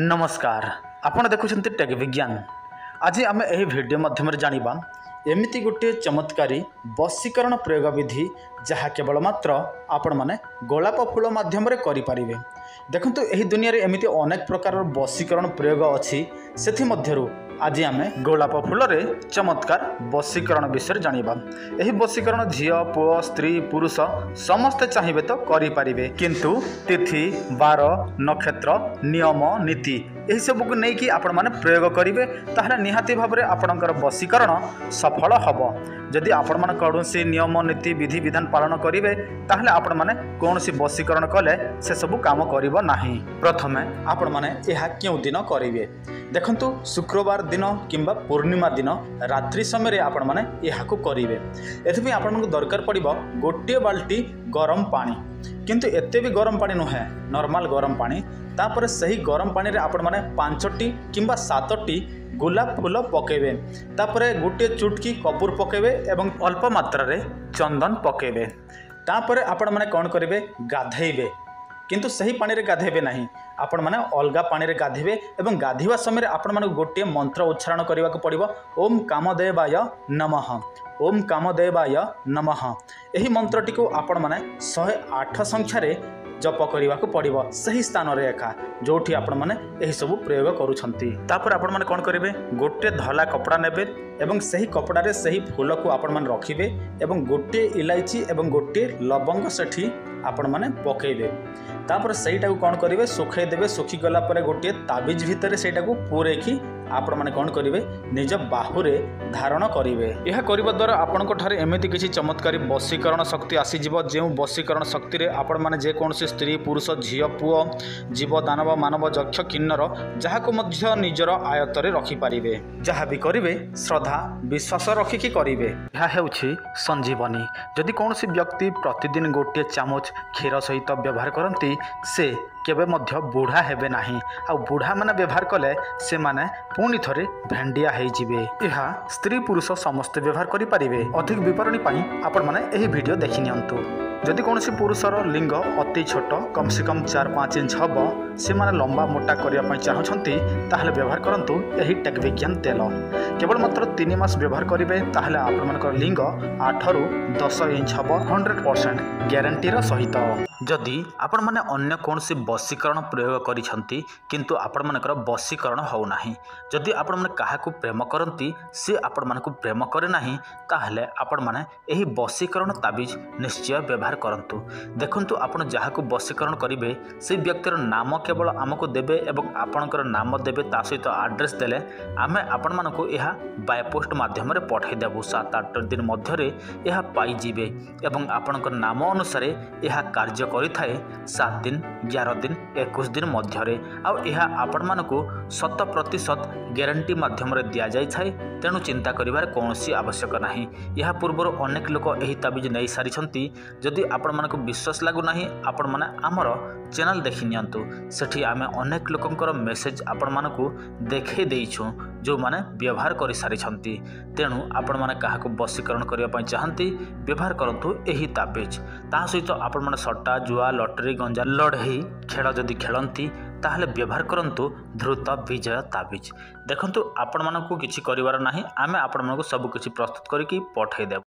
नमस्कार आपण देखुछन्ति टेक विज्ञान। आज आम यह वीडियो माध्यम जानिबा एमिति गोटे चमत्कारी वशीकरण प्रयोग विधि जहाँ केवल मात्र आपण माने गोलाप फूल माध्यम करें। देखंतु एही दुनिया रे एमिति अनेक प्रकार वशीकरण प्रयोग अच्छी सेथि मध्यरु आज आम गोलाप फूल रे चमत्कार वशीकरण विषय जानिबा। एही वशीकरण झियो पुओ स्त्री पुरुष समस्ते चाहिए तो करें, किंतु तिथि बार नक्षत्र नियम नीति यही सब को लेकिन आपण माने प्रयोग करेंगे ताहले निहाती भाव में आपणकर वशीकरण सफल हम। जदि आपण माने कौनसी नियम नीति विधि विधान पालन करेंगे ताहले आपण माने कौनसी वशीकरण कले से सब काम करिवो नाही। प्रथमे आपण माने यह क्यों दिन करेंगे देखंतु शुक्रवार दिन किंबा पूर्णिमा दिन रात्रि समय आपण माने यह करेंगे। एथि आपण को दरकार पड़िबो गोटे बाल्टी गरम पानी, किंतु एते भी गरम पानी नुहे नॉर्मल गरम पानी। तापर सही गरम पानी रे आपण माने 5टी किंबा 7टी गोलाप फूल पकेबे, तापर गोटे चुटकी कपूर पकेबे एवं अल्प मात्रा रे चंदन पकेबे। तापर आपण माने कोन करिवे गाधेइबे, किंतु सही पानी रे गाधेबे नहीं, आपण माने अलगा पानी रे गाधेबे एवं गाधेवा समय आपण माने गोटे मंत्र उच्चारण करबा को पड़िबो ओम कामदेवाय नमः, ओम कामदेवाय नमः। एही मंत्रटी को आपण माने 108 संख्या रे जप करने को पड़ो सही स्थान रे एका जोठी आपण माने एही सब प्रयोग करूछंती। तापर आपण माने कोन करिवे गोटे धला कपड़ा नेबे एवं सही कपड़ा रे सही फूल को आपण माने रखिबे एवं गोटे इलायची एवं गोटे लवंग सेठी आपण माने पकेइबे। तापर सेटा को कोन करिवे सुखाई देबे। सुखी गला परे गोटे ताबिज भितर सेटा को पूरेखी आपण माने कोन करिवे निज बाहुरे धारण करिवे। यह करबा द्वारा आपण को ठारे एमिति किछि चमत्कारी वशीकरण शक्ति आसी जिवो जेउ वशीकरण शक्ति रे आपण माने जे कोनसी स्त्री पुरुष झियो पुओ जीव दानव मानव यक्ष किन्नर जहा को मध्य निजर आयत रे रखि पारिबे। जहा भी करिवे श्रद्धा विश्वास रखिकी करिवे। यह हेउछि संजीवनी। जदि कोनसी व्यक्ति प्रतिदिन गोटे चामच क्षीर सहित व्यवहार करती से केबे मध्य बुढ़ा हेबे नाही। आ बुढ़ा माने व्यवहार कले से माने पुणी थरे भेंडिया हो जिवे। यह स्त्री पुरुष समस्त व्यवहार करि परिबे। अधिक विवरणी पाई आपण माने एही वीडियो देखि नियंतु। जदि कोनसी पुरुषर लिंग अति छोट कम से कम 4-5 इंच हम से माने लंबा मोटा करने चाहूँगी ताहले व्यवहार करंतु एही टेक विज्ञान तेल। केवल मात्र 3 मास व्यवहार करेंगे ताहले आपण मानकर लिंग 8 ରୁ 10 इंच हम 100% ग्यारंटीर सहित। जदि आपण माने अन्य कोनसी वशीकरण प्रयोग करिसंती किंतु आपण मानकर वशीकरण हो नाही, जदि आपण माने काहाकू प्रेम करंती से आपण मानकू प्रेम करे नाही ताहले आपण माने एही वशीकरण ताबिज निश्चय व्यवहार करंतु। देखंतु आपण जहाकू वशीकरण करिवे से व्यक्तिर नाम केवल आमको देबे एवं आपणकर नाम देबे ता सहित एड्रेस देले आमे आपण मानकू यह बाय पोस्ट माध्यम रे पठाई देबु। 7-8 दिन मध्य रे यह पाई जिवे एवं आपणकर नाम अनुसार यह कार्य करिथाए 7 दिन 11 दिन 21 दिन मध्य रे। आ यह आपण मानकू 100% ग्यारंटी माध्यम रे दिया जाय छाय। तेणु चिंता करिवार कोनोसी आवश्यक नाही। यह पूर्व अनेक लोक एही ताबिज नै सारिछंती। जदि आपण मानकू विश्वास लागु नाही आपण माने हमर चैनल देखि नियंतु। सेठी आमे अनेक लोकंकर मेसेज आपण मानकू देखै देइछु जो माने व्यवहार करि सारिछंती। तेणु आपण माने काहाकू वशीकरण करिया पय चाहंती व्यवहार करंतु एही ताबिज। ता सहित आपण माने सट्टा जुआ लॉटरी गंजा लड़ई खेल जदि खेलंती ताहले व्यवहार करंतु ध्रुत विजय ताबिज। देखंतु आपण मानकू किछि करिवार नाही, आमे आपण मानकू सब किछि प्रस्तुत करिकि पठाई देब।